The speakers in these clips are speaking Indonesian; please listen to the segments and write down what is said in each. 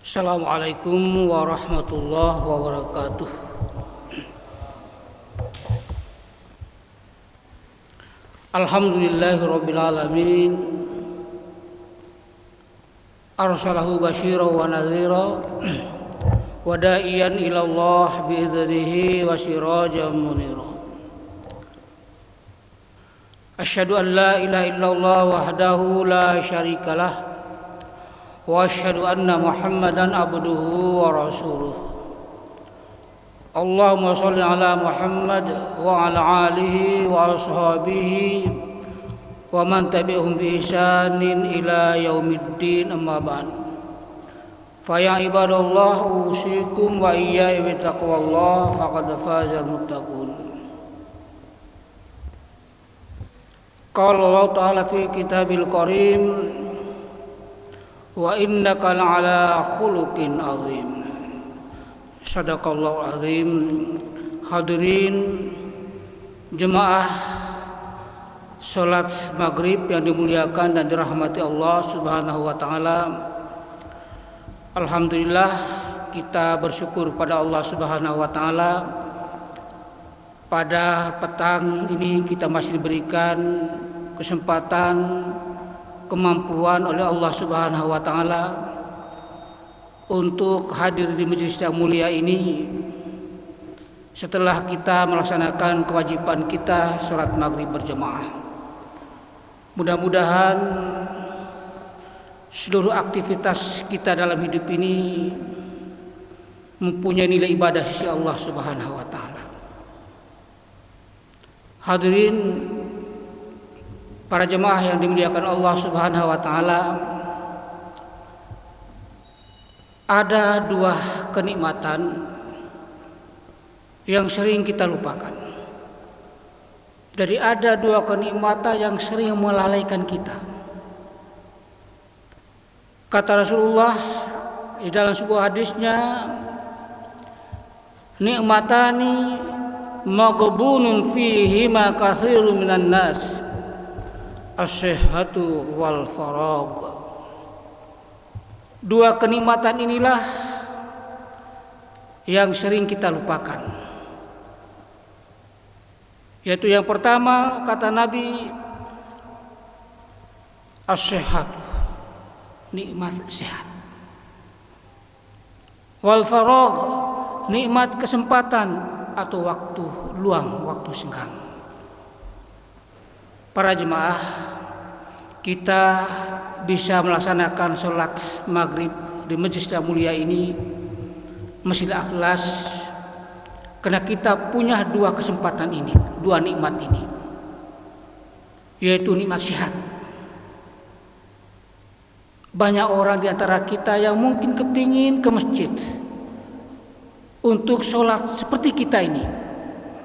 Assalamualaikum warahmatullahi wabarakatuh. Alhamdulillahirabbil alamin. Arsalahu basyiran wa nadhira wa da'iyan ila Allah bi'idhnihi wa sirajan munira. Asyhadu an la ilaha illallah wahdahu la syarikalah wa asyhadu anna Muhammadan abduhu wa rasuluh. Allahumma shalli ala Muhammad wa ala alihi wa ashabihi wa man tabi'ahum bi ihsanin ila yaumiddin, amma ba'd. Fa ya ibadallah, usikum wa iyaya bi taqwallah faqad fazal muttaqun. Qala Allah ta'ala fi kitabil karim, wa innaka la'ala khuluqin azim. Sadaqallahu azim. Hadirin jemaah salat maghrib yang dimuliakan dan dirahmati Allah Subhanahu wa taala. Alhamdulillah, kita bersyukur pada Allah Subhanahu wa taala. Pada petang ini kita masih diberikan kesempatan, kemampuan oleh Allah Subhanahu wa taala untuk hadir di majelis yang mulia ini setelah kita melaksanakan kewajiban kita salat maghrib berjamaah. Mudah-mudahan seluruh aktivitas kita dalam hidup ini mempunyai nilai ibadah sisi Allah Subhanahu wa taala. Hadirin para jemaah yang dimuliakan Allah Subhanahu wa taala, ada dua kenikmatan yang sering kita lupakan. Jadi ada dua kenikmatan yang sering melalaikan kita. Kata Rasulullah di dalam sebuah hadisnya, nikmatani maghbunun fihima katsirun minan nas, as-sihhatu wal faragh. Dua kenikmatan inilah yang sering kita lupakan. Yaitu yang pertama, kata Nabi, as-sehat, nikmat sehat. Wal faragh, nikmat kesempatan atau waktu luang, waktu senggang. Para jemaah, kita bisa melaksanakan sholat maghrib di majelis yang mulia ini masih ikhlas karena kita punya dua kesempatan ini, dua nikmat ini, yaitu nikmat sehat. Banyak orang di antara kita yang mungkin kepingin ke masjid untuk sholat seperti kita ini,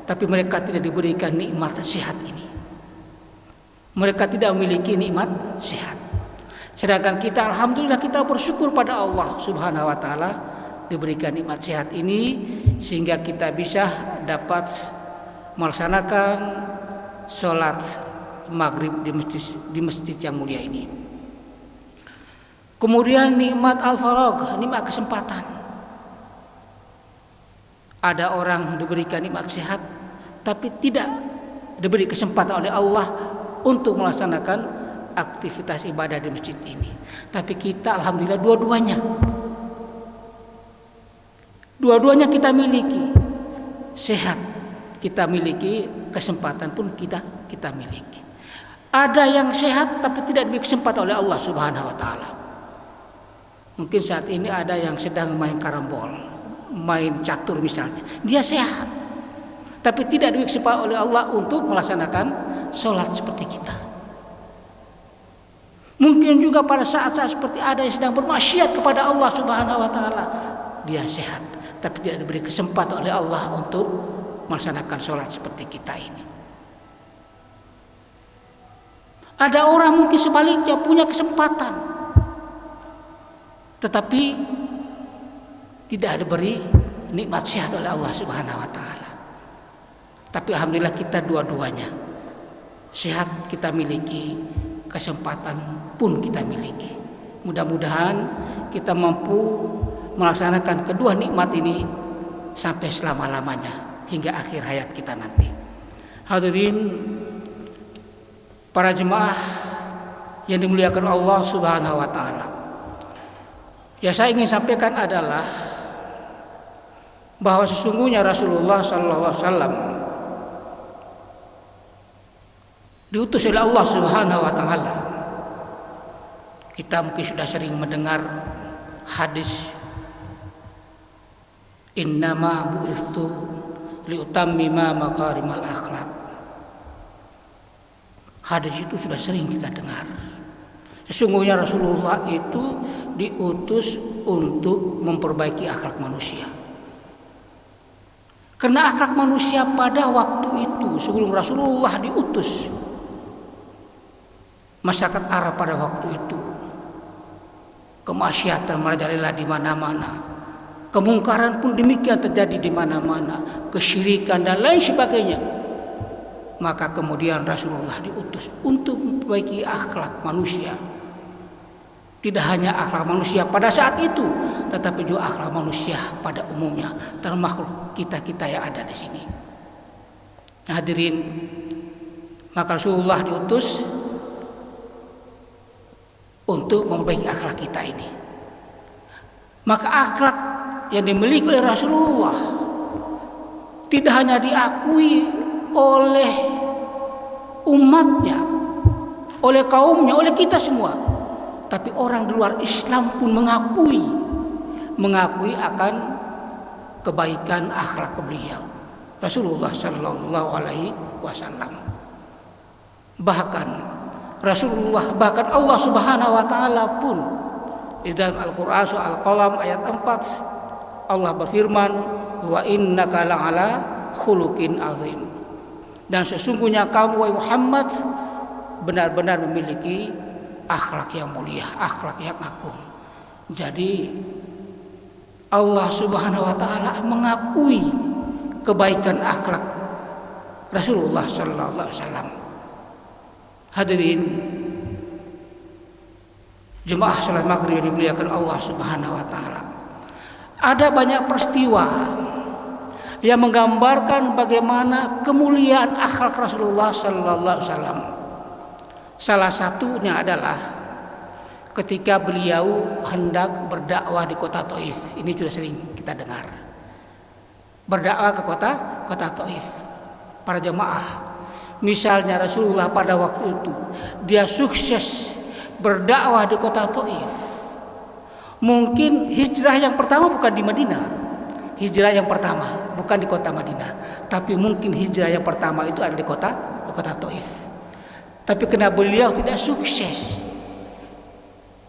tapi mereka tidak diberikan nikmat sehat ini. Mereka tidak memiliki nikmat sehat. Sedangkan kita, alhamdulillah, kita bersyukur pada Allah Subhanahu wa taala diberikan nikmat sehat ini sehingga kita bisa dapat melaksanakan sholat maghrib di masjid yang mulia ini. Kemudian nikmat al-faragh, nikmat kesempatan. Ada orang diberikan nikmat sehat tapi tidak diberi kesempatan oleh Allah untuk melaksanakan aktivitas ibadah di masjid ini. Tapi kita alhamdulillah dua-duanya kita miliki. Sehat kita miliki, kesempatan pun kita miliki. Ada yang sehat tapi tidak diberi kesempatan oleh Allah Subhanahu wa taala. Mungkin saat ini ada yang sedang main karambol, main catur misalnya. Dia sehat tapi tidak diberi kesempatan oleh Allah untuk melaksanakan sholat seperti kita. Mungkin juga pada saat-saat seperti ada yang sedang bermaksiat kepada Allah Subhanahu wa taala. Dia sehat tapi tidak diberi kesempatan oleh Allah untuk melaksanakan sholat seperti kita ini. Ada orang mungkin sebaliknya punya kesempatan tetapi tidak diberi nikmat sehat oleh Allah Subhanahu wa taala. Tapi alhamdulillah kita dua-duanya sehat kita miliki, kesempatan pun kita miliki. Mudah-mudahan kita mampu melaksanakan kedua nikmat ini sampai selama-lamanya hingga akhir hayat kita nanti. Hadirin para jemaah yang dimuliakan Allah Subhanahu wa taala. Ya, saya ingin sampaikan adalah bahwa sesungguhnya Rasulullah sallallahu alaihi wasallam diutus oleh Allah Subhanahu wa taala. Kita mungkin sudah sering mendengar hadis innama bu'ithtu liutammima makarimal akhlak. Hadis itu sudah sering kita dengar. Sesungguhnya Rasulullah itu diutus untuk memperbaiki akhlak manusia. Karena akhlak manusia pada waktu itu sebelum Rasulullah diutus, masyarakat Arab pada waktu itu kemaksiatan merajalela di mana-mana, kemungkaran pun demikian terjadi di mana-mana, kesyirikan dan lain sebagainya. Maka kemudian Rasulullah diutus untuk memperbaiki akhlak manusia. Tidak hanya akhlak manusia pada saat itu, tetapi juga akhlak manusia pada umumnya, termasuk kita-kita yang ada di sini. Hadirin, maka Rasulullah diutus untuk memperbaiki akhlak kita ini. Maka akhlak yang dimiliki oleh Rasulullah tidak hanya diakui oleh umatnya, oleh kaumnya, oleh kita semua, tapi orang di luar Islam pun mengakui akan kebaikan akhlak beliau Rasulullah sallallahu alaihi wasallam. Bahkan Rasulullah, bahkan Allah Subhanahu wa taala pun di dalam Al-Qur'an surah Al-Qalam ayat 4 Allah berfirman, wa innaka la'ala khuluqin azim. Dan sesungguhnya kamu wahai Muhammad benar-benar memiliki akhlak yang mulia, akhlak yang agung. Jadi Allah Subhanahu wa taala mengakui kebaikan akhlak Rasulullah sallallahu alaihi wasallam. Hadirin jemaah salat maghrib yang dimuliakan Allah Subhanahu wa taala. Ada banyak peristiwa yang menggambarkan bagaimana kemuliaan akhlak Rasulullah sallallahu alaihi wasallam. Salah satunya adalah ketika beliau hendak berdakwah di kota Taif. Ini sudah sering kita dengar. Berdakwah ke kota Taif. Para jemaah, misalnya Rasulullah pada waktu itu dia sukses berdakwah di kota Taif. Mungkin hijrah yang pertama bukan di Madinah. Hijrah yang pertama bukan di kota Madinah, tapi mungkin hijrah yang pertama itu ada di kota Taif. Tapi karena beliau tidak sukses,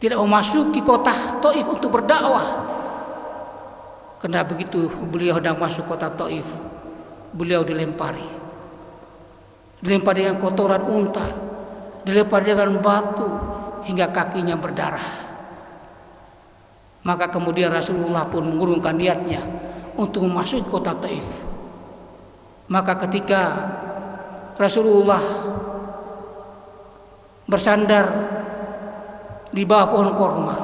tidak memasuki kota Taif untuk berdakwah, karena begitu beliau hendak masuk kota Taif, beliau dilempari dengan kotoran unta, dilempari dengan batu hingga kakinya berdarah. Maka kemudian Rasulullah pun mengurungkan niatnya untuk memasuki kota Taif. Maka ketika Rasulullah bersandar di bawah pohon korma,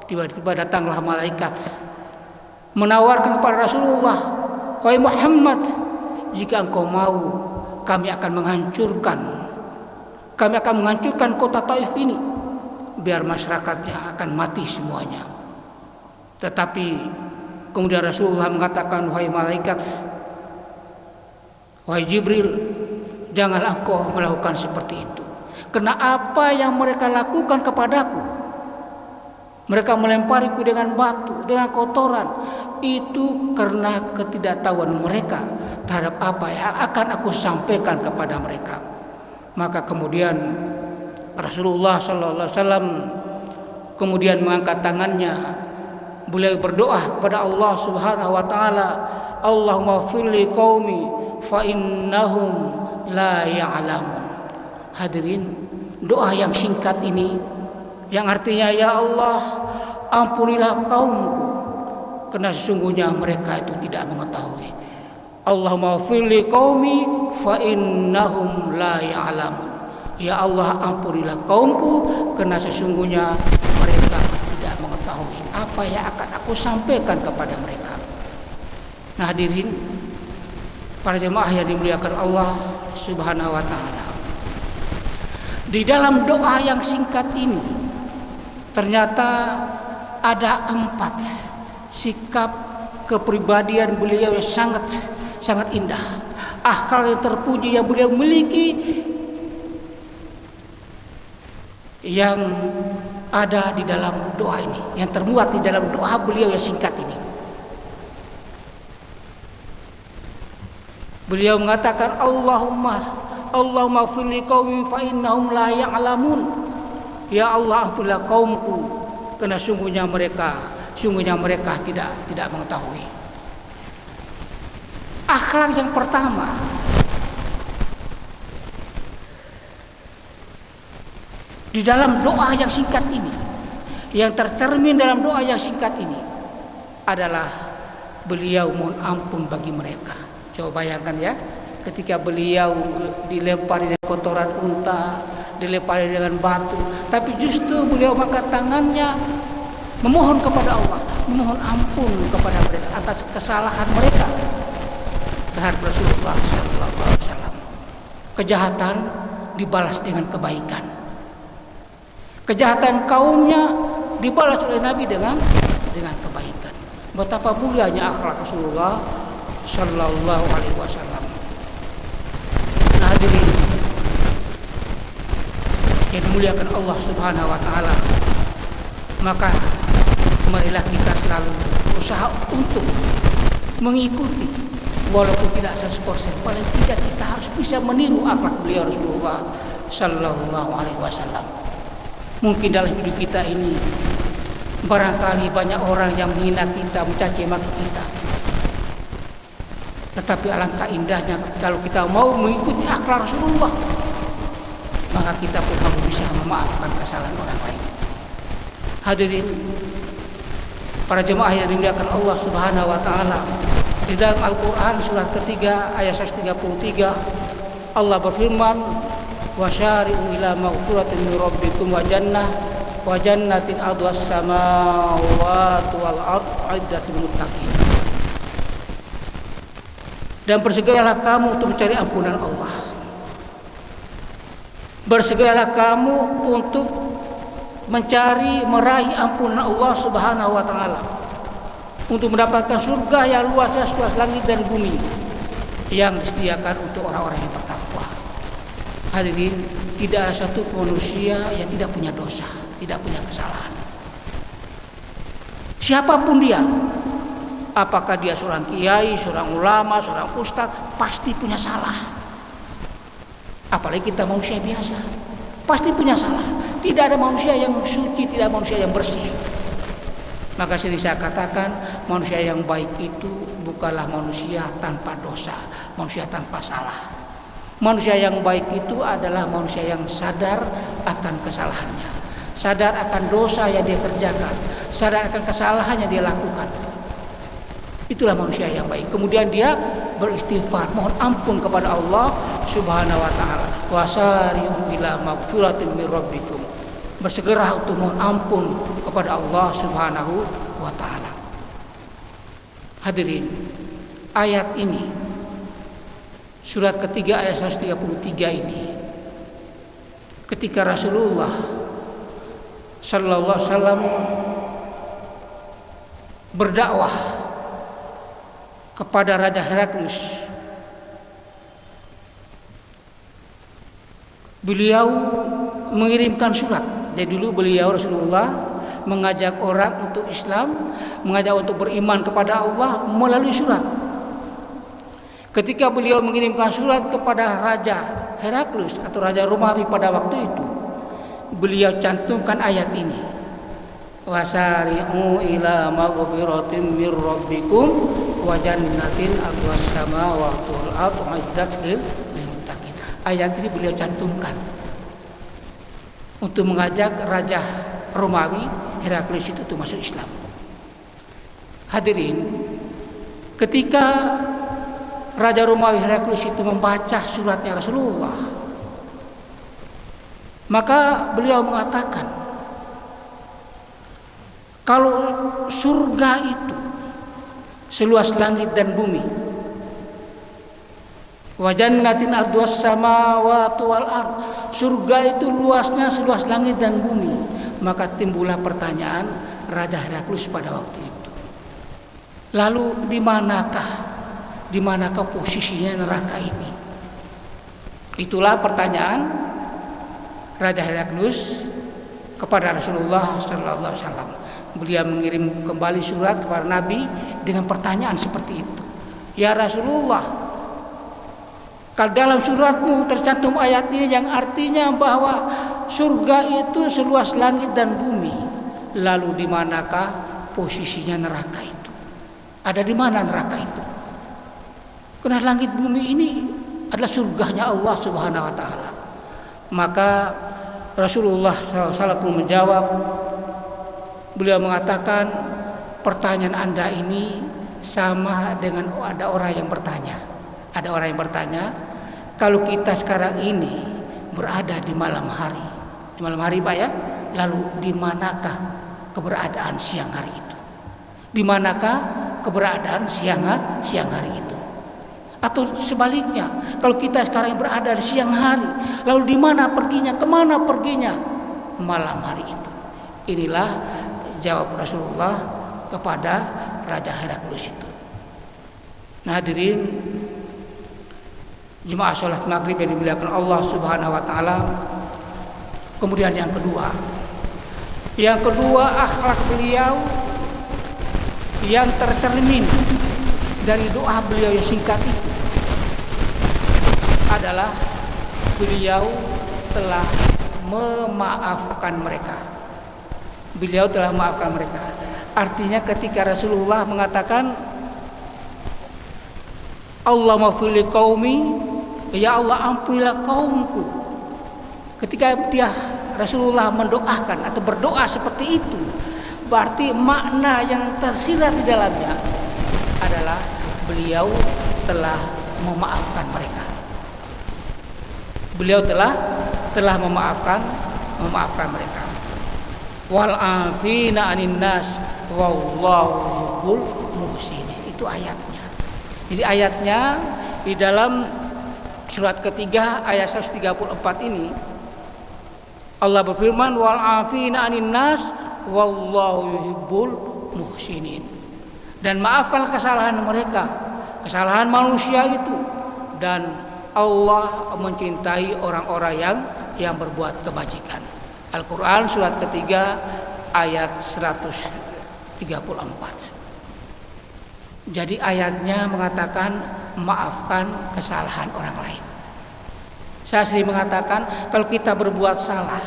tiba-tiba datanglah malaikat menawarkan kepada Rasulullah, wahai Muhammad, jika engkau mau, kami akan menghancurkan kota Taif ini, biar masyarakatnya akan mati semuanya. Tetapi kemudian Rasulullah mengatakan, wahai malaikat, wahai Jibril, janganlah engkau melakukan seperti itu. Karena apa yang mereka lakukan kepadaku, mereka melempariku dengan batu, dengan kotoran, itu karena ketidaktahuan mereka terhadap apa yang akan aku sampaikan kepada mereka. Maka kemudian Rasulullah sallallahu alaihi wasallam kemudian mengangkat tangannya, beliau berdoa kepada Allah Subhanahu wa taala, Allahumma firli qaumi fa innahum la ya'lamun. Hadirin, doa yang singkat ini yang artinya, ya Allah, ampunilah kaumku karena sesungguhnya mereka itu tidak mengetahui. Allahumma firli qaumi fa innahum la ya'lamun. Ya Allah, ampunilah kaumku karena sesungguhnya mereka tidak mengetahui apa yang akan aku sampaikan kepada mereka. Nah hadirin para jemaah yang dimuliakan Allah Subhanahu wa taala. Di dalam doa yang singkat ini ternyata ada 4 sikap kepribadian beliau yang sangat indah. Akhlak yang terpuji yang beliau miliki yang ada di dalam doa ini, yang termuat di dalam doa beliau yang singkat ini. Beliau mengatakan Allahumma firli qaumi fa innahum la ya'lamun. Ya Allah, ampunilah kaumku karena sungguhnya mereka tidak mengetahui. Akhlak yang pertama di dalam doa yang singkat ini, yang tercermin dalam doa yang singkat ini adalah beliau mohon ampun bagi mereka. Coba bayangkan ya, ketika beliau dilempari dengan kotoran unta, dilempari dengan batu, tapi justru beliau mengangkat tangannya memohon kepada Allah, memohon ampun kepada mereka atas kesalahan mereka terhadap Rasulullah SAW. Kejahatan dibalas dengan kebaikan. Kejahatan kaumnya dibalas oleh Nabi dengan kebaikan. Betapa mulianya akhlak Rasulullah Sallallahu Alaihi Wasallam. Nah hadirin yang dimuliakan Allah Subhanahu Wa Taala, maka marilah kita selalu berusaha untuk mengikuti, walaupun tidak 100%, paling tidak kita harus bisa meniru akhlak beliau Rasulullah Sallallahu Alaihi Wasallam. Mungkin dalam hidup kita ini barangkali banyak orang yang menghina kita, mencaci maki kita. Tetapi alangkah indahnya kalau kita mau mengikuti akhlak Rasulullah, maka kita pun harus bisa memaafkan kesalahan orang lain. Hadirin para jemaah yang dimuliakan Allah Subhanahu wa taala, di dalam Al-Qur'an surat ketiga ayat 133 Allah berfirman, wasyari'u ila maghfiratin min rabbikum wa jannatin 'arduhas samawati wal ardu 'iddatul muttaqin. Dan bersegeralah kamu untuk mencari ampunan Allah. Bersegeralah kamu untuk meraih ampunan Allah Subhanahu wa taala, untuk mendapatkan surga yang luasnya seluas langit dan bumi yang disediakan untuk orang-orang yang bertakwa. Hadirin, tidak ada satu manusia yang tidak punya dosa, tidak punya kesalahan. Siapapun dia, apakah dia seorang kiai, seorang ulama, seorang ustaz, pasti punya salah. Apalagi kita manusia biasa, pasti punya salah. Tidak ada manusia yang suci, tidak ada manusia yang bersih. Maka sering saya katakan, manusia yang baik itu bukanlah manusia tanpa dosa, manusia tanpa salah. Manusia yang baik itu adalah manusia yang sadar akan kesalahannya, sadar akan dosa yang dia kerjakan, sadar akan kesalahan yang dia lakukan. Itulah manusia yang baik. Kemudian dia beristighfar, mohon ampun kepada Allah Subhanahu wa taala. Wasari'u ila maghfiratin min rabbikum. Bersegera untuk mohon ampun kepada Allah Subhanahu wa taala. Hadirin, ayat ini surat ketiga ayat 133 ini, ketika Rasulullah sallallahu alaihi wasallam berdakwah kepada Raja Heraklius, beliau mengirimkan surat. Jadi dulu beliau Rasulullah mengajak orang untuk Islam, mengajak untuk beriman kepada Allah melalui surat. Ketika beliau mengirimkan surat kepada Raja Heraklius atau Raja Romawi pada waktu itu, beliau cantumkan ayat ini. Wasari'u ila maghfiratin mir rabbikum wa jannatin 'arduhas samawati wal ardu 'iddat lil muttaqin. Ayat ini beliau cantumkan untuk mengajak Raja Romawi Heraklius itu untuk masuk Islam. Hadirin, ketika Raja Romawi Heraklius itu membaca suratnya Rasulullah, maka beliau mengatakan, Kalau surga itu seluas langit dan bumi, wa jannatin arduas samawati wal ard, surga itu luasnya seluas langit dan bumi, maka timbullah pertanyaan Raja Heraklus pada waktu itu. Lalu di manakah posisinya neraka ini? Itulah pertanyaan Raja Heraklus kepada Rasulullah sallallahu alaihi wasallam. Beliau mengirim kembali surat kepada Nabi dengan pertanyaan seperti itu. Ya Rasulullah, kalau dalam suratmu tercantum ayat ini yang artinya bahwa surga itu seluas langit dan bumi, lalu di manakah posisinya neraka itu? Ada di mana neraka itu? Karena langit bumi ini adalah surganya Allah Subhanahu wa taala. Maka Rasulullah SAW pun menjawab, beliau mengatakan, pertanyaan Anda ini sama dengan ada orang yang bertanya. Ada orang yang bertanya, kalau kita sekarang ini berada di malam hari Pak ya, lalu di manakah keberadaan siang hari itu? Di manakah keberadaan siang hari itu? Atau sebaliknya, kalau kita sekarang berada di siang hari, lalu di mana perginya? Kemana perginya? Malam hari itu. Inilah jawab Rasulullah kepada Raja Heraklus itu. Nah, hadirin jemaah sholat maghrib yang dimuliakan Allah Subhanahu wa taala. Kemudian yang kedua akhlak beliau yang tercermin dari doa beliau yang singkat itu adalah beliau telah memaafkan mereka. Beliau telah memaafkan mereka. Artinya ketika Rasulullah mengatakan Allahumma fili qaumi, ya Allah ampunilah kaumku. Ketika Rasulullah mendoakan atau berdoa seperti itu, berarti makna yang tersirat di dalamnya adalah beliau telah memaafkan mereka. Beliau telah memaafkan mereka. Wal afina anin nas wallahu yuhibbul muhsinin. Itu ayatnya. Jadi ayatnya di dalam surat ketiga ayat 134 ini Allah berfirman wal afina anin nas wallahu yuhibbul muhsinin. Dan maafkanlah kesalahan mereka, kesalahan manusia itu, dan Allah mencintai orang-orang yang berbuat kebajikan. Al-Quran surat ketiga ayat 134. Jadi ayatnya mengatakan maafkan kesalahan orang lain. Saya sering mengatakan kalau kita berbuat salah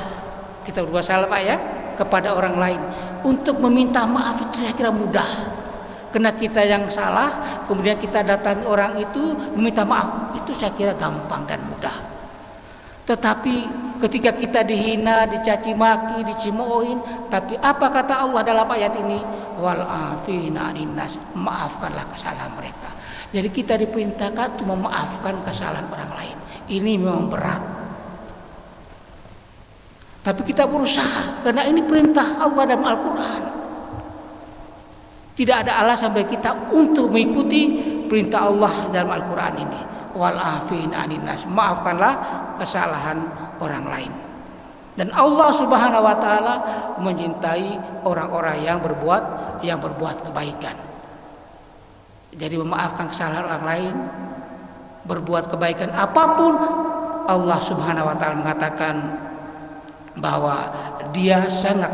Pak ya, kepada orang lain, untuk meminta maaf itu saya kira mudah. Karena kita yang salah, kemudian kita datangi orang itu meminta maaf, itu saya kira gampang dan mudah. Tetapi ketika kita dihina, dicaci maki, dicemoohin, tapi apa kata Allah dalam ayat ini? Wal afina anin nas, maafkanlah kesalahan mereka. Jadi kita diperintahkan untuk memaafkan kesalahan orang lain. Ini memang berat. Tapi kita berusaha karena ini perintah Allah dalam Al-Qur'an. Tidak ada alasan bagi kita untuk mengikuti perintah Allah dalam Al-Qur'an ini. Wal afina anin nas, maafkanlah kesalahan orang lain. Dan Allah Subhanahu wa taala mencintai orang-orang yang berbuat kebaikan. Jadi memaafkan kesalahan orang lain, berbuat kebaikan apapun, Allah Subhanahu wa taala mengatakan bahwa Dia sangat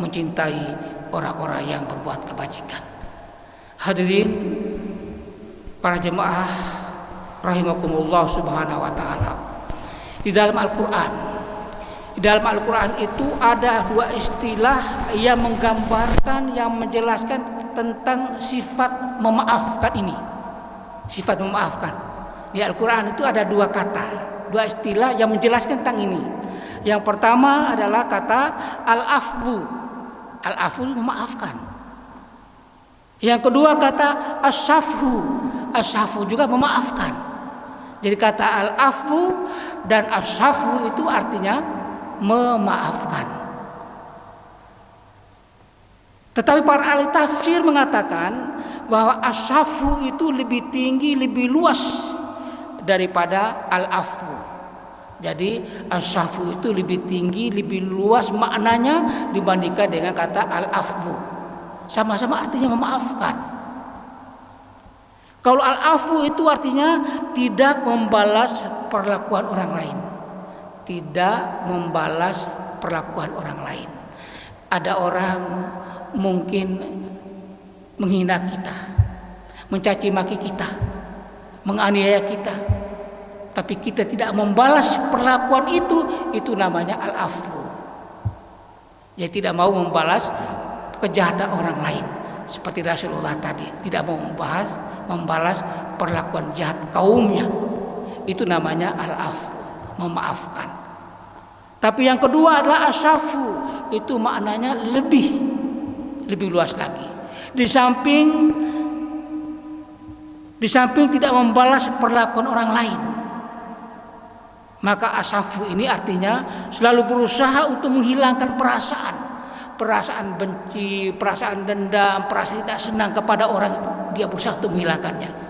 mencintai orang-orang yang berbuat kebajikan. Hadirin para jemaah rahimakumullah subhanahu wa ta'ala. Di dalam Al-Quran itu ada dua istilah yang menggambarkan, yang menjelaskan tentang sifat memaafkan ini. Sifat memaafkan. Di Al-Quran itu ada dua kata, dua istilah yang menjelaskan tentang ini. Yang pertama adalah kata al-afwu. Al-afwu memaafkan. Yang kedua kata as-safhu. As-safhu juga memaafkan. Jadi kata al-afwu dan as-safhu itu artinya memaafkan. Tetapi para ahli tafsir mengatakan bahwa as-safu itu lebih tinggi, lebih luas daripada al-afu. Jadi as-safu itu lebih tinggi, lebih luas maknanya dibandingkan dengan kata al-afu. Sama-sama artinya memaafkan. Kalau al-afu itu artinya tidak membalas perlakuan orang lain. Tidak membalas perlakuan orang lain. Ada orang mungkin menghina kita, mencaci maki kita, menganiaya kita, tapi kita tidak membalas perlakuan itu namanya al-afu. Ya, tidak mau membalas kejahatan orang lain. Seperti Rasulullah tadi tidak mau membalas perlakuan jahat kaumnya. Itu namanya al-afu, memaafkan. Tapi yang kedua adalah asafu, itu maknanya lebih luas lagi. Di samping tidak membalas perlakuan orang lain, maka asafu ini artinya selalu berusaha untuk menghilangkan perasaan benci, perasaan dendam, perasaan tidak senang kepada orang itu. Dia berusaha untuk menghilangkannya.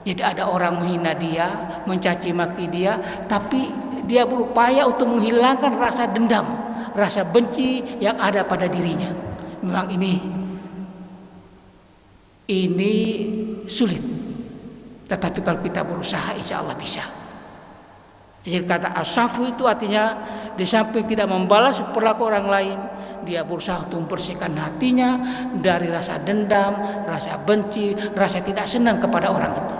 Jadi ada orang menghina dia, mencaci maki dia, tapi dia berupaya untuk menghilangkan rasa dendam, rasa benci yang ada pada dirinya. Memang ini sulit. Tetapi kalau kita berusaha, insya Allah bisa. Jadi kata asafu itu artinya di samping tidak membalas perlakuan orang lain, dia berusaha untuk membersihkan hatinya dari rasa dendam, rasa benci, rasa tidak senang kepada orang itu.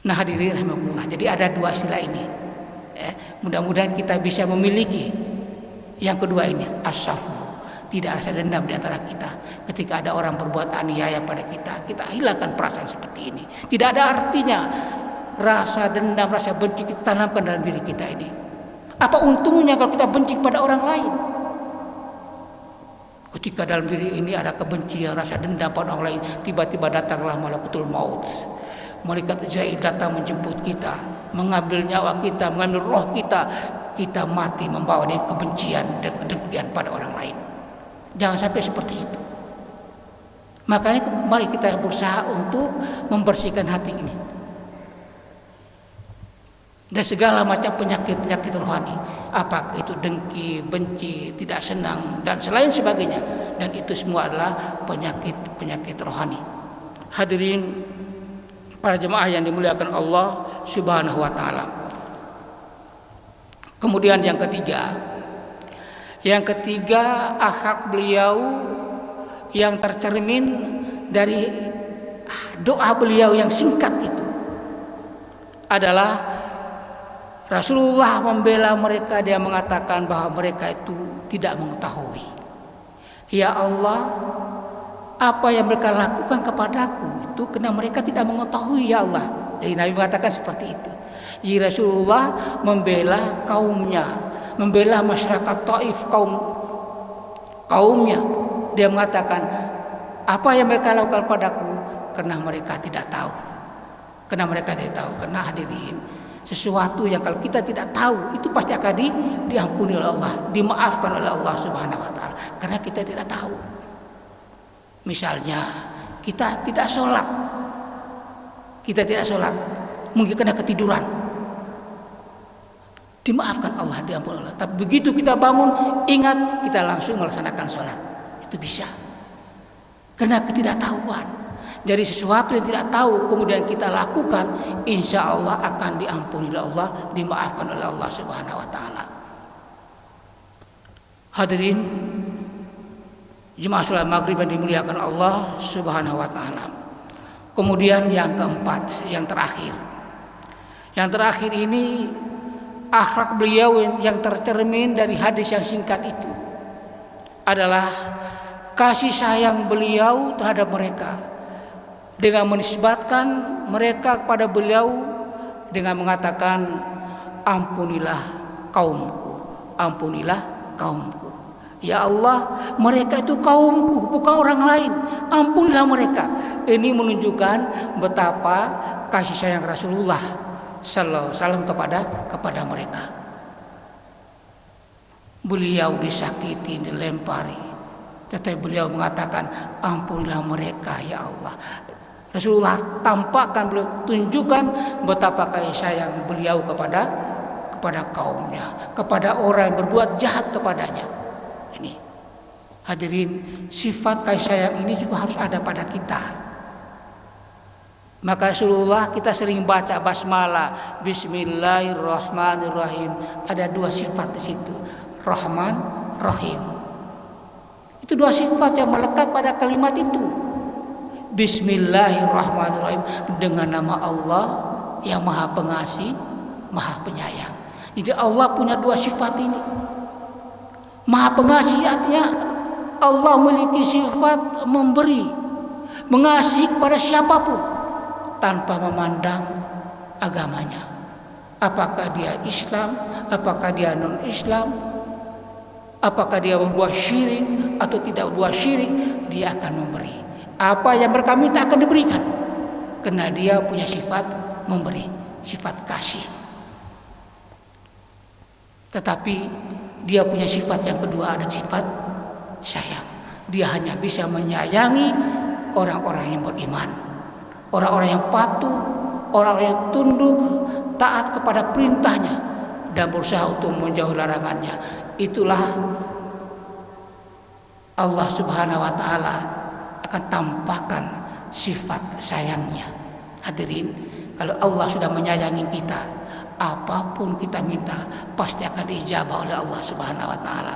Nah hadirin rahimakumullah, jadi ada dua istilah ini. Mudah-mudahan kita bisa memiliki yang kedua ini, as-safu, tidak rasa dendam di antara kita. Ketika ada orang berbuat aniaya pada kita hilangkan perasaan seperti ini. Tidak ada artinya rasa dendam, rasa benci kita tanamkan dalam diri kita ini. Apa untungnya kalau kita benci pada orang lain? Ketika dalam diri ini ada kebencian, rasa dendam pada orang lain, tiba-tiba datanglah malakutul maut. Malaikat Jail datang menjemput kita, mengambil nyawa kita, mengambil roh kita, kita mati membawa dengan kebencian dan kedengkian pada orang lain. Jangan sampai seperti itu. Makanya mari kita berusaha untuk membersihkan hati ini dan segala macam penyakit rohani, apakah itu dengki, benci, tidak senang dan selain sebagainya, dan itu semua adalah penyakit rohani. Hadirin para jemaah yang dimuliakan Allah Subhanahu wa taala. Kemudian yang ketiga akhlak beliau yang tercermin dari doa beliau yang singkat itu adalah Rasulullah membela mereka. Dia mengatakan bahwa mereka itu tidak mengetahui. Ya Allah, apa yang mereka lakukan kepadaku itu karena mereka tidak mengetahui, ya Allah. Jadi Nabi mengatakan seperti itu. Jadi Rasulullah membela kaumnya, membela masyarakat Taif, kaumnya. Dia mengatakan apa yang mereka lakukan padaku karena mereka tidak tahu. Karena mereka tidak tahu. Karena hadirin, sesuatu yang kalau kita tidak tahu itu pasti akan diampuni oleh Allah, dimaafkan oleh Allah Subhanahu wa taala karena kita tidak tahu. Misalnya kita tidak sholat, mungkin kena ketiduran, dimaafkan Allah, diampuni Allah. Tapi begitu kita bangun, ingat, kita langsung melaksanakan sholat, itu bisa karena ketidaktahuan. Jadi sesuatu yang tidak tahu kemudian kita lakukan, insya Allah akan diampuni oleh Allah, dimaafkan oleh Allah Subhanahu wa taala. Hadirin jemaah salat maghrib yang dimuliakan Allah Subhanahu wa taala. Kemudian yang keempat, yang terakhir. Yang terakhir ini akhlak beliau yang tercermin dari hadis yang singkat itu adalah kasih sayang beliau terhadap mereka dengan menisbatkan mereka kepada beliau dengan mengatakan ampunilah kaumku, ampunilah kaumku. Ya Allah, mereka itu kaumku, bukan orang lain. Ampunilah mereka. Ini menunjukkan betapa kasih sayang Rasulullah sallallahu alaihi wasallam kepada mereka. beliau disakiti, dilempari, tetapi beliau mengatakan, ampunilah mereka ya Allah. Rasulullah tampakkan, beliau tunjukkan betapa kasih sayang beliau kepada kaumnya, kepada orang yang berbuat jahat kepadanya. Ini hadirin, sifat kasih sayang ini juga harus ada pada kita. Maka Rasulullah, kita sering baca basmalah, Bismillahirrahmanirrahim. Ada 2 sifat di situ, Rahman, Rahim. Itu 2 sifat yang melekat pada kalimat itu. Bismillahirrahmanirrahim, dengan nama Allah yang Maha Pengasih, Maha Penyayang. Jadi Allah punya 2 sifat ini. Maha Pengasih artinya Allah memiliki sifat memberi, mengasihi kepada siapapun tanpa memandang agamanya. Apakah dia Islam, apakah dia non-Islam, apakah dia berbuat syirik atau tidak berbuat syirik, dia akan memberi. Apa yang mereka minta akan diberikan, karena dia punya sifat memberi, sifat kasih. Tetapi dia punya sifat yang kedua, ada sifat sayang. Dia hanya bisa menyayangi orang-orang yang beriman, orang-orang yang patuh, orang-orang yang tunduk, taat kepada perintahnya dan berusaha untuk menjauhi larangannya. Itulah Allah Subhanahu wa taala akan tampakkan sifat sayangnya. Hadirin, kalau Allah sudah menyayangi kita, apapun kita minta pasti akan diijabah oleh Allah Subhanahu wa taala.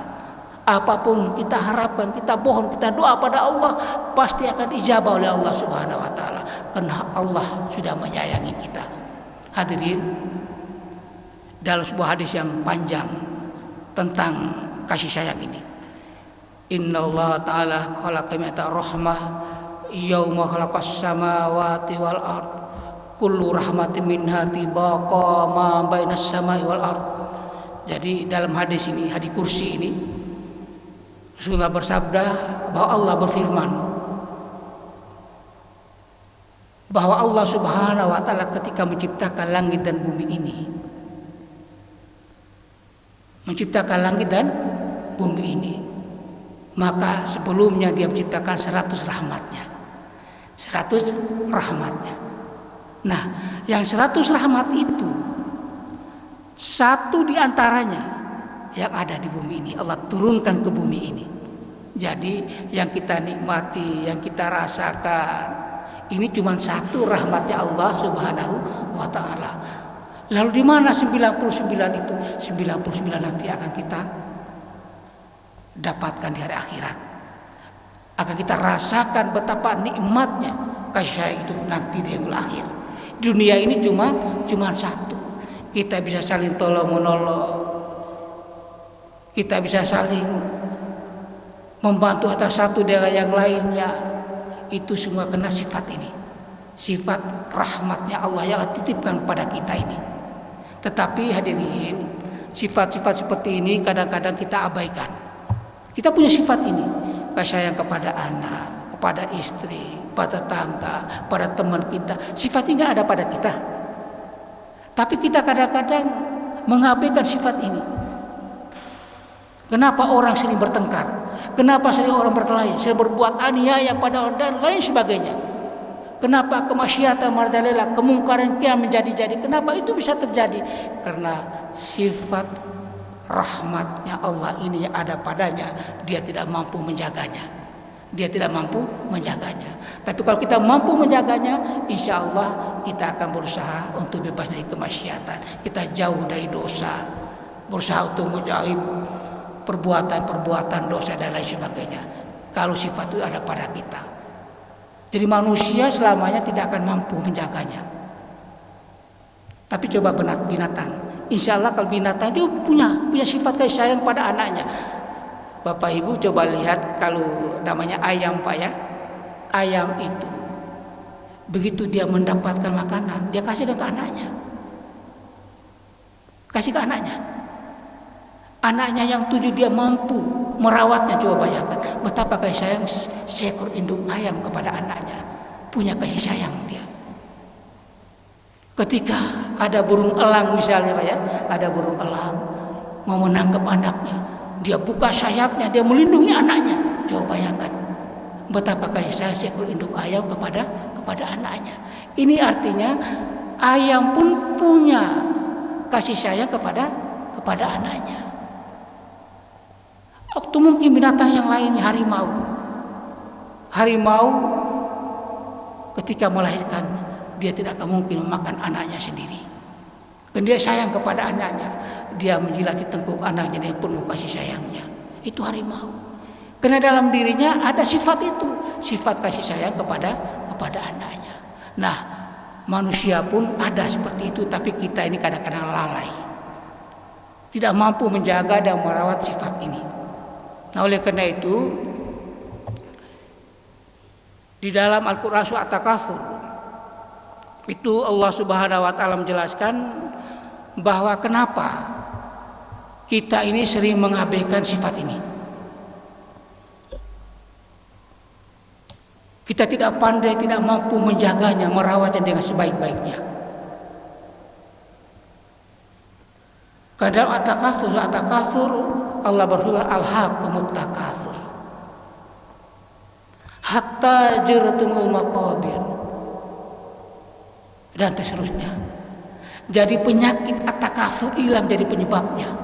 Apapun kita harapkan, kita mohon, kita doa pada Allah, pasti akan diijabah oleh Allah Subhanahu wa taala, karena Allah sudah menyayangi kita. Hadirin, dalam sebuah hadis yang panjang tentang kasih sayang ini, Inna Allah ta'ala khalaqa mi'ata rahmah yauma khalaqas samawati wal ard kullu rahmatin minha tibaqa ma bainas samai wal ard. Jadi dalam hadis ini, hadis kursi ini, Rasulullah bersabda bahwa Allah berfirman bahwa Allah Subhanahu wa taala ketika menciptakan langit dan bumi ini, menciptakan langit dan bumi ini, maka sebelumnya dia menciptakan 100 rahmatnya. 100 rahmatnya. Nah, yang 100 rahmat itu, satu di antaranya yang ada di bumi ini Allah turunkan ke bumi ini. Jadi yang kita nikmati, yang kita rasakan, ini cuma satu rahmatnya Allah Subhanahu wa taala. Lalu di mana 99 itu? 99 nanti akan kita dapatkan di hari akhirat. Akan kita rasakan betapa nikmatnya kasih sayang itu nanti di yaumul akhir. Di dunia ini cuma satu. Kita bisa saling tolong menolong. Kita bisa saling membantu antara satu dengan yang lainnya. Itu semua kena sifat ini. Sifat rahmatnya Allah yang titipkan pada kita ini. Tetapi hadirin, sifat-sifat seperti ini kadang-kadang kita abaikan. Kita punya sifat ini, kasih sayang kepada anak, kepada istri, pada tetangga, pada teman kita. Sifat ini ada pada kita. Tapi kita kadang-kadang mengabaikan sifat ini. Kenapa orang sering bertengkar? Kenapa sering orang berkelahi, sering berbuat aniaya pada orang dan lain sebagainya? Kenapa kemaksiatan merajalela, kemungkaran kian menjadi-jadi? Kenapa itu bisa terjadi? Karena sifat rahmatnya Allah ini yang ada padanya, dia tidak mampu menjaganya. Dia tidak mampu menjaganya. Tapi kalau kita mampu menjaganya, insya Allah kita akan berusaha untuk bebas dari kemaksiatan. Kita jauh dari dosa, berusaha untuk menjauhi perbuatan-perbuatan dosa dan lain sebagainya. Kalau sifat itu ada pada kita. Jadi manusia selamanya tidak akan mampu menjaganya. Tapi coba binatang. Insya Allah kalau binatang dia punya sifat kasih sayang pada anaknya. Bapak Ibu coba lihat kalau namanya ayam Pak ya. Ayam itu begitu dia mendapatkan makanan, dia kasihkan ke anaknya. Kasih ke anaknya. Anaknya yang 7 dia mampu merawatnya. Coba bayangkan betapa kasih sayang seekor induk ayam kepada anaknya. Punya kasih sayang dia. Ketika ada burung elang misalnya Pak ya, ada burung elang mau menangkap anaknya, dia buka sayapnya, dia melindungi anaknya. Coba bayangkan betapa kasih sayang seekor induk ayam kepada anaknya. Ini artinya ayam pun punya kasih sayang kepada anaknya. Waktu mungkin binatang yang lain, harimau ketika melahirkan dia tidak akan mungkin memakan anaknya sendiri. Dan dia sayang kepada anaknya, dia menjilati tengkuk anaknya dengan penuh kasih sayangnya. Itu harimau. Karena dalam dirinya ada sifat itu, sifat kasih sayang kepada anaknya. Nah, manusia pun ada seperti itu, tapi kita ini kadang-kadang lalai, tidak mampu menjaga dan merawat sifat ini. Nah, oleh karena itu di dalam Al-Quran surah At-Takatsur itu Allah Subhanahu wa taala menjelaskan bahwa kenapa kita ini sering mengabaikan sifat ini. Kita tidak pandai, tidak mampu menjaganya, merawatnya dengan sebaik-baiknya. Karena dalam At-Takatsur Allah berfirman, alhaakumut takatsur hatta zurtumul maqabir, dan seterusnya. Jadi penyakit at-takatsur hilang jadi penyebabnya.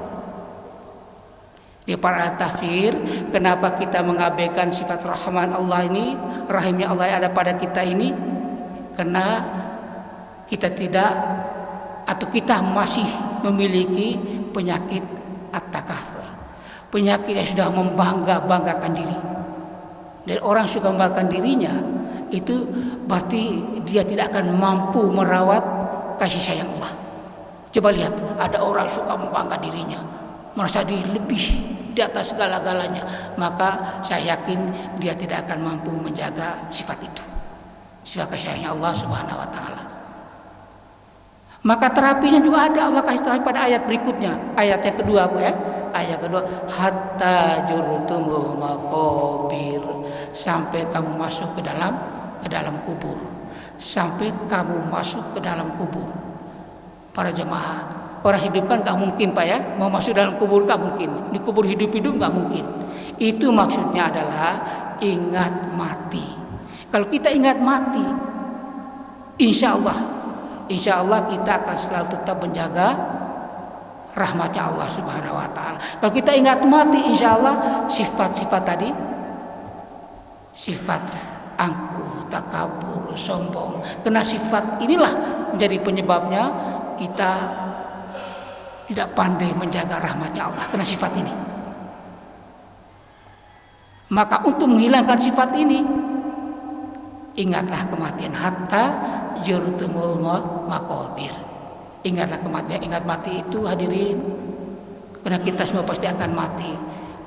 Di para tafsir, kenapa kita mengabaikan sifat Rahman Allah ini, rahimnya Allah yang ada pada kita ini? Karena kita tidak, atau kita masih memiliki penyakit at-takatsur, penyakit yang sudah membanggakan diri. Dan orang suka membanggakan dirinya, itu berarti dia tidak akan mampu merawat kasih sayang Allah. Coba lihat, ada orang suka membanggakan dirinya, merasa diri lebih di atas segala-galanya, maka saya yakin dia tidak akan mampu menjaga sifat itu, sifat kasih sayang Allah Subhanahu wa taala. Maka terapinya juga ada, Allah kasih terapi pada ayat berikutnya, ayat yang kedua ya. Ayat kedua, hatta jurtumul maqabir, sampai kamu masuk ke dalam kubur, sampai kamu masuk ke dalam kubur. Para jemaah, orang hidup kan gak mungkin Pak ya, mau masuk dalam kubur gak mungkin, di kubur hidup-hidup gak mungkin. Itu maksudnya adalah ingat mati. Kalau kita ingat mati, insya Allah kita akan selalu tetap menjaga rahmatnya Allah Subhanahu wa taala. Kalau kita ingat mati, insya Allah sifat-sifat tadi, sifat angkuh, takabur, sombong, karena sifat inilah menjadi penyebabnya kita tidak pandai menjaga rahmatnya Allah, karena sifat ini. Maka untuk menghilangkan sifat ini, ingatlah kematian, hatta jurtumul maqabir. Ingatlah kematian, ingat mati itu hadirin, karena kita semua pasti akan mati,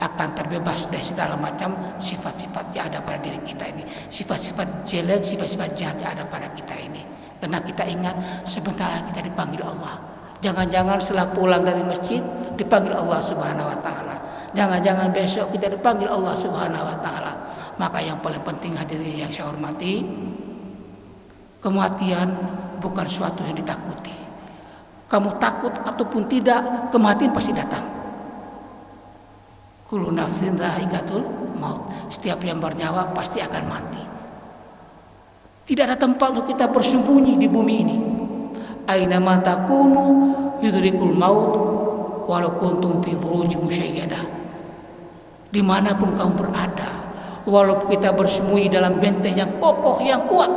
akan terbebas dari segala macam sifat-sifat yang ada pada diri kita ini, sifat-sifat jelek, sifat-sifat jahat yang ada pada kita ini. Karena kita ingat sebentar lagi kita dipanggil Allah. Jangan-jangan setelah pulang dari masjid dipanggil Allah Subhanahu wa taala. Jangan-jangan besok kita dipanggil Allah Subhanahu wa taala. Maka yang paling penting hadirin yang saya hormati, kematian bukan suatu yang ditakuti. Kamu takut ataupun tidak, kematian pasti datang. Kullu nafsin dha'iqatul maut. Setiap yang bernyawa pasti akan mati. Tidak ada tempat untuk kita bersembunyi di bumi ini. Aina ma takunu yudrikul maut walau kuntum fi burujin musyayyadah. Dimanapun kamu berada, walaupun kita bersembunyi dalam benteng yang kokoh, yang kuat,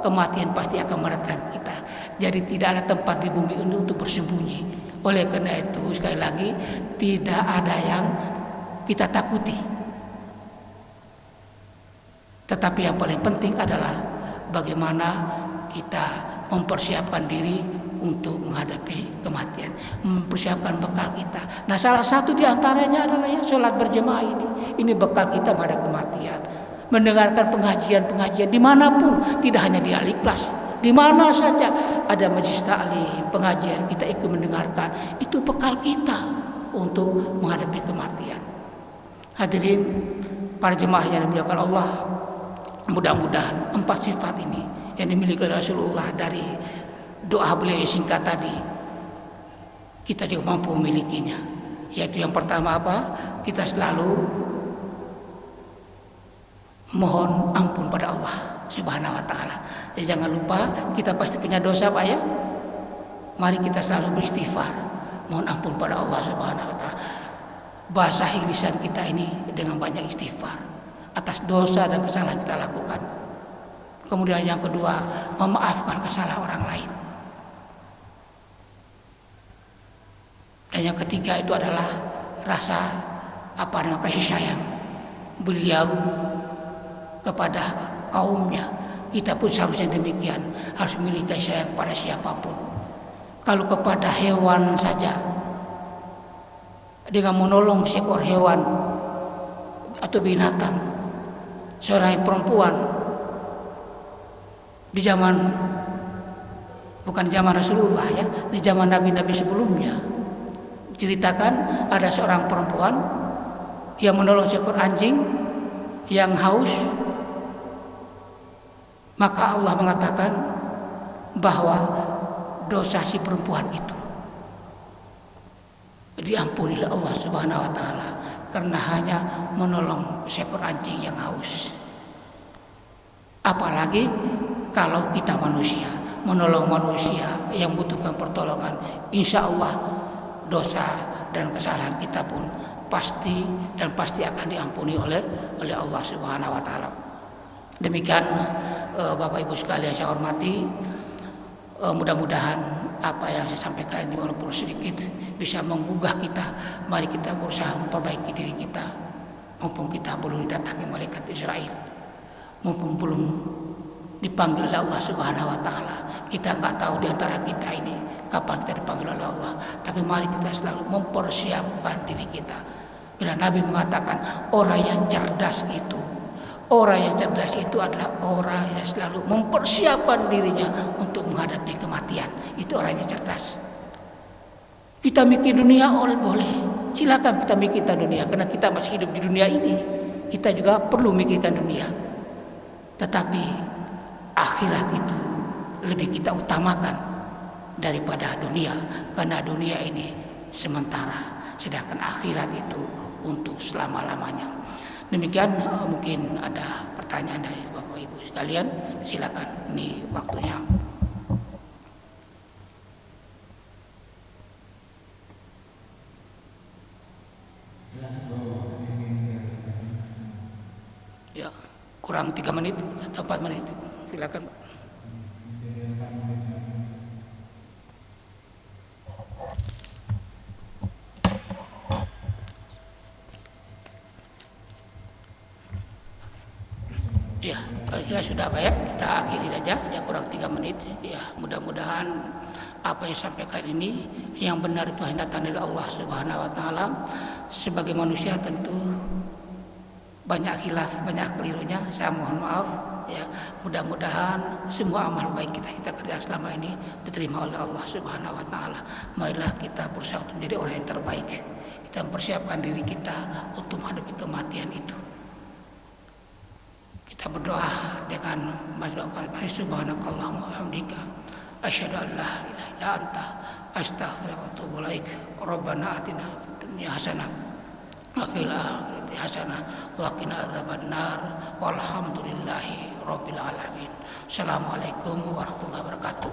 kematian pasti akan mendatangi kita. Jadi tidak ada tempat di bumi ini untuk bersembunyi. Oleh karena itu sekali lagi, tidak ada yang kita takuti. Tetapi yang paling penting adalah bagaimana kita mempersiapkan diri untuk menghadapi kematian, mempersiapkan bekal kita. Nah, salah satu di antaranya adalah ya sholat berjemaah ini. Ini bekal kita pada kematian. Mendengarkan pengajian-pengajian dimanapun, tidak hanya di Al-Ikhlas, di mana saja ada majelis ta'lim, pengajian, kita ikut mendengarkan. Itu bekal kita untuk menghadapi kematian. Hadirin para jemaah yang dimuliakan Allah, mudah-mudahan 4 sifat ini yang dimiliki Rasulullah dari doa beliau yang singkat tadi, kita juga mampu memilikinya. Yaitu yang pertama apa? Kita selalu mohon ampun pada Allah Subhanahu wa taala. Jadi jangan lupa kita pasti punya dosa Pak ya. Mari kita selalu beristighfar, mohon ampun pada Allah Subhanahu wa taala. Basahi lisan kita ini dengan banyak istighfar atas dosa dan kesalahan kita lakukan. Kemudian yang kedua, memaafkan kesalahan orang lain. Dan yang ketiga itu adalah rasa kasih sayang beliau kepada kaumnya. Kita pun seharusnya demikian, harus memiliki kasih sayang pada siapapun. Kalau kepada hewan saja, dengan menolong seekor hewan atau binatang, seorang perempuan di zaman, bukan zaman Rasulullah ya, di zaman nabi-nabi sebelumnya, ceritakan ada seorang perempuan yang menolong seekor anjing yang haus. Maka Allah mengatakan bahwa dosa si perempuan itu diampuni oleh Allah Subhanahu wa taala karena hanya menolong seekor anjing yang haus. Apalagi kalau kita manusia, menolong manusia yang membutuhkan pertolongan, insya Allah dosa dan kesalahan kita pun pasti akan diampuni oleh Allah Subhanahu wa taala. Demikian Bapak Ibu sekalian saya hormati, mudah-mudahan apa yang saya sampaikan ini walaupun sedikit bisa menggugah kita. Mari kita berusaha memperbaiki diri kita, mumpung kita belum didatangi malaikat Israel, mumpung belum dipanggil oleh Allah Subhanahu wa taala. Kita enggak tahu di antara kita ini kapan kita dipanggil oleh Allah, tapi mari kita selalu mempersiapkan diri kita. Karena Nabi mengatakan orang yang cerdas itu adalah orang yang selalu mempersiapkan dirinya untuk menghadapi kematian. Itu orang yang cerdas. Kita mikir dunia boleh, silakan kita mikirkan dunia, karena kita masih hidup di dunia ini. Kita juga perlu mikirkan dunia. Tetapi akhirat itu lebih kita utamakan daripada dunia, karena dunia ini sementara, sedangkan akhirat itu untuk selama-lamanya. Demikian, mungkin ada pertanyaan dari Bapak Ibu sekalian, silakan, ini waktunya. Ya, kurang 3 menit atau 4 menit, silakan. Ya, kira-kira sudah Pak ya, kita akhiri saja ya, kurang 3 menit ya. Mudah-mudahan apa yang sampaikan ini yang benar itu hanya datang dari Allah Subhanahu wa taala. Sebagai manusia tentu banyak khilaf, banyak kelirunya, saya mohon maaf ya. Mudah-mudahan semua amal baik kita kerja selama ini diterima oleh Allah Subhanahu wa taala. Marilah kita berusaha untuk menjadi orang yang terbaik. Kita mempersiapkan diri kita untuk menghadapi kematian itu. Kita berdoa dengan mendoakan subhanakallahumma wa hamdika asyhadu an la ilaha illa anta astaghfiruka wa atubu ilaik. Rabbana atina fid dunya hasanah wa fil akhirati hasanah wa qina adzabannar walhamdulillahi rabbil alamin. Assalamualaikum warahmatullahi wabarakatuh.